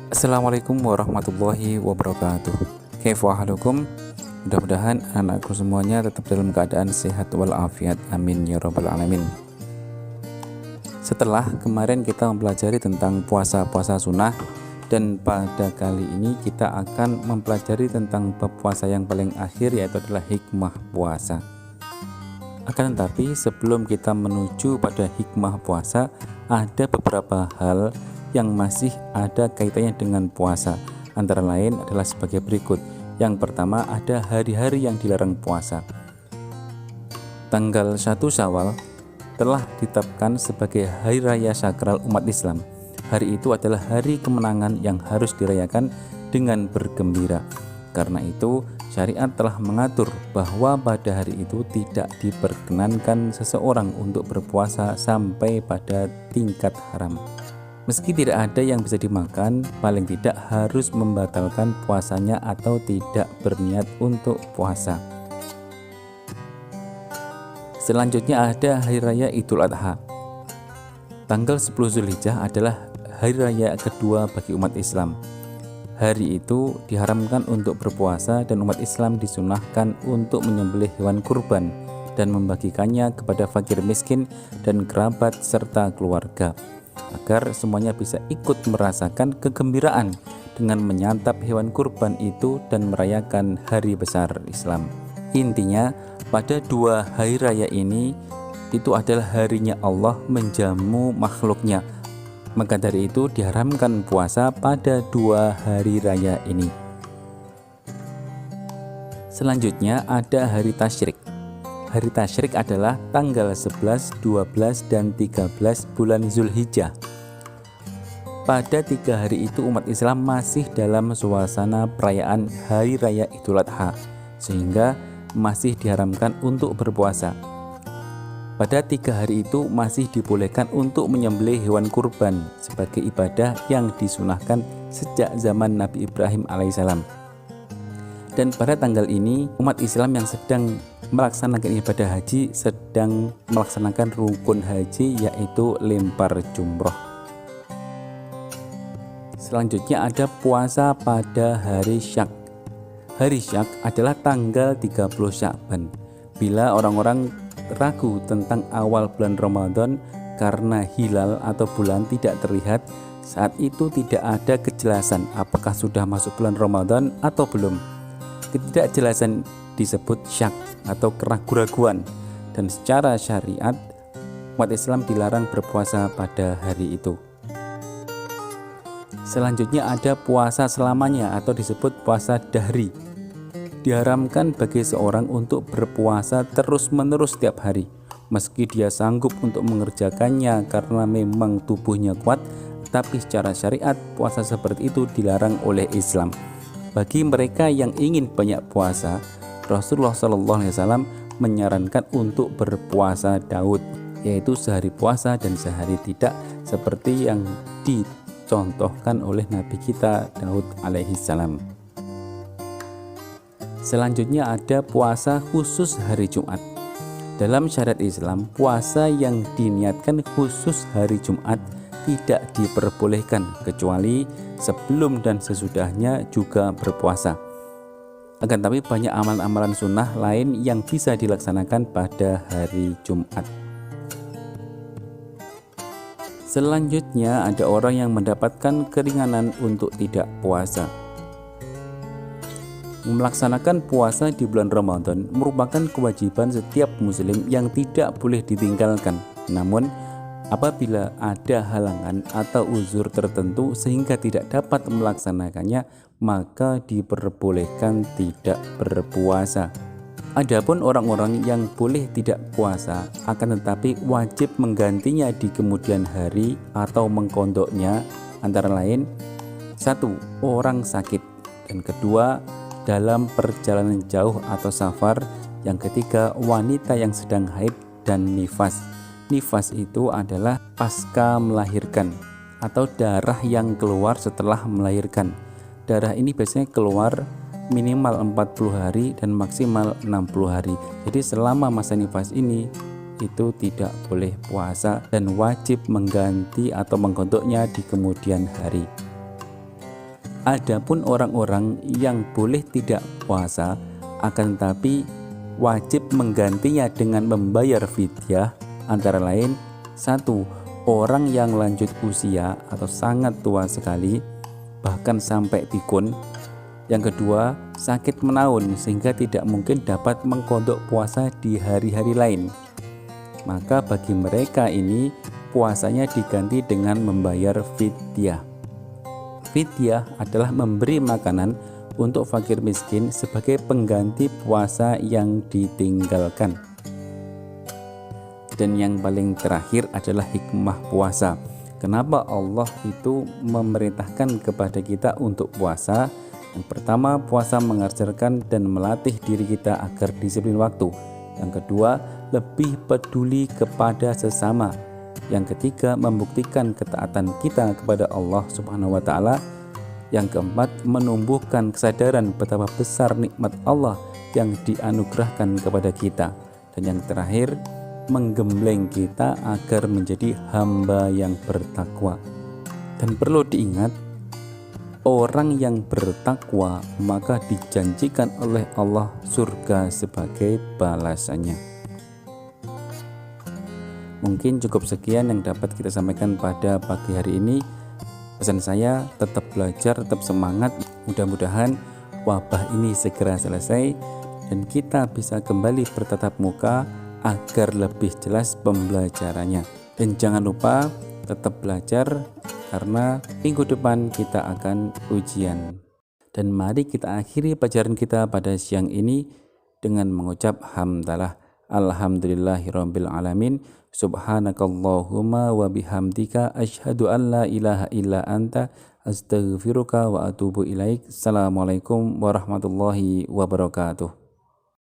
Assalamualaikum warahmatullahi wabarakatuh. Kaifa halukum? Mudah-mudahan anakku semuanya tetap dalam keadaan sehat walafiat. Amin ya rabbal alamin. Setelah kemarin kita mempelajari tentang puasa-puasa sunnah, dan pada kali ini kita akan mempelajari tentang bab puasa yang paling akhir, yaitu adalah hikmah puasa. Akan tetapi sebelum kita menuju pada hikmah puasa, ada beberapa hal yang masih ada kaitannya dengan puasa. Antara lain adalah sebagai berikut. Yang pertama, ada hari-hari yang dilarang puasa. Tanggal 1 Syawal telah ditetapkan sebagai hari raya sakral umat Islam. Hari itu adalah hari kemenangan yang harus dirayakan dengan bergembira. Karena itu, syariat telah mengatur bahwa pada hari itu tidak diperkenankan seseorang untuk berpuasa sampai pada tingkat haram. Meski tidak ada yang bisa dimakan, paling tidak harus membatalkan puasanya atau tidak berniat untuk puasa. Selanjutnya ada Hari Raya Idul Adha. Tanggal 10 Zulhijjah adalah hari raya kedua bagi umat Islam. Hari itu diharamkan untuk berpuasa dan umat Islam disunahkan untuk menyembelih hewan kurban dan membagikannya kepada fakir miskin dan kerabat serta keluarga, agar semuanya bisa ikut merasakan kegembiraan dengan menyantap hewan kurban itu dan merayakan hari besar Islam. Intinya, pada dua hari raya ini itu adalah harinya Allah menjamu makhluknya. Maka dari itu diharamkan puasa pada dua hari raya ini. Selanjutnya ada hari tasyrik. Hari tasyrik adalah tanggal 11, 12, dan 13 bulan Zulhijjah. Pada 3 hari itu umat Islam masih dalam suasana perayaan Hari Raya Idul Adha, sehingga masih diharamkan untuk berpuasa. Pada 3 hari itu masih dibolehkan untuk menyembelih hewan kurban sebagai ibadah yang disunahkan sejak zaman Nabi Ibrahim alaihissalam. Dan pada tanggal ini umat Islam yang sedang melaksanakan ibadah haji sedang melaksanakan rukun haji, yaitu lempar jumroh. Selanjutnya ada puasa pada hari Syak. Hari Syak adalah tanggal 30 Sya'ban. Bila orang-orang ragu tentang awal bulan Ramadan karena hilal atau bulan tidak terlihat, saat itu tidak ada kejelasan apakah sudah masuk bulan Ramadan atau belum. Ketidakjelasan disebut syak atau keraguan-raguan, dan secara syariat umat Islam dilarang berpuasa pada hari itu. Selanjutnya ada puasa selamanya atau disebut puasa dahri. Diharamkan bagi seorang untuk berpuasa terus-menerus setiap hari, meski dia sanggup untuk mengerjakannya karena memang tubuhnya kuat, tapi secara syariat puasa seperti itu dilarang oleh Islam. Bagi mereka yang ingin banyak puasa, Rasulullah SAW menyarankan untuk berpuasa Daud, yaitu sehari puasa dan sehari tidak, seperti yang dicontohkan oleh Nabi kita Daud alaihissalam. Selanjutnya ada puasa khusus hari Jumat. Dalam syariat Islam, puasa yang diniatkan khusus hari Jumat tidak diperbolehkan kecuali sebelum dan sesudahnya juga berpuasa. Akan tapi banyak amalan-amalan sunnah lain yang bisa dilaksanakan pada hari Jumat. Selanjutnya ada orang yang mendapatkan keringanan untuk tidak puasa. Melaksanakan puasa di bulan Ramadan merupakan kewajiban setiap muslim yang tidak boleh ditinggalkan. Namun, apabila ada halangan atau uzur tertentu sehingga tidak dapat melaksanakannya, maka diperbolehkan tidak berpuasa. Adapun orang-orang yang boleh tidak puasa akan tetapi wajib menggantinya di kemudian hari atau mengkodoknya, antara lain: 1. Orang sakit, dan kedua, dalam perjalanan jauh atau safar, yang ketiga wanita yang sedang haid, dan nifas. Nifas itu adalah pasca melahirkan atau darah yang keluar setelah melahirkan. Darah ini biasanya keluar minimal 40 hari dan maksimal 60 hari. Jadi selama masa nifas ini itu tidak boleh puasa dan wajib mengganti atau menggodoknya di kemudian hari. Adapun orang-orang yang boleh tidak puasa akan tetapi wajib menggantinya dengan membayar fidyah antara lain: 1. Orang yang lanjut usia atau sangat tua sekali bahkan sampai pikun. Yang kedua, sakit menaun sehingga tidak mungkin dapat mengkodok puasa di hari-hari lain. Maka bagi mereka ini puasanya diganti dengan membayar fidyah. Fidyah adalah memberi makanan untuk fakir miskin sebagai pengganti puasa yang ditinggalkan. Dan yang paling terakhir adalah hikmah puasa. Kenapa Allah itu memerintahkan kepada kita untuk puasa? Yang pertama, puasa mengajarkan dan melatih diri kita agar disiplin waktu. Yang kedua, lebih peduli kepada sesama. Yang ketiga, membuktikan ketaatan kita kepada Allah Subhanahu wa Ta'ala. Yang keempat, menumbuhkan kesadaran betapa besar nikmat Allah yang dianugerahkan kepada kita. Dan yang terakhir, menggembleng kita agar menjadi hamba yang bertakwa. Dan perlu diingat, orang yang bertakwa maka dijanjikan oleh Allah surga sebagai balasannya. Mungkin cukup sekian yang dapat kita sampaikan pada pagi hari ini. Pesan saya, tetap belajar, tetap semangat. Mudah-mudahan wabah ini segera selesai dan kita bisa kembali bertatap muka agar lebih jelas pembelajarannya. Dan jangan lupa tetap belajar karena minggu depan kita akan ujian. Dan mari kita akhiri pelajaran kita pada siang ini dengan mengucap hamdalah. Alhamdulillahirabbil alamin. Subhanakallahumma wa bihamdika asyhadu an la ilaha illa anta astaghfiruka wa atubu ilaik. Assalamualaikum warahmatullahi wabarakatuh.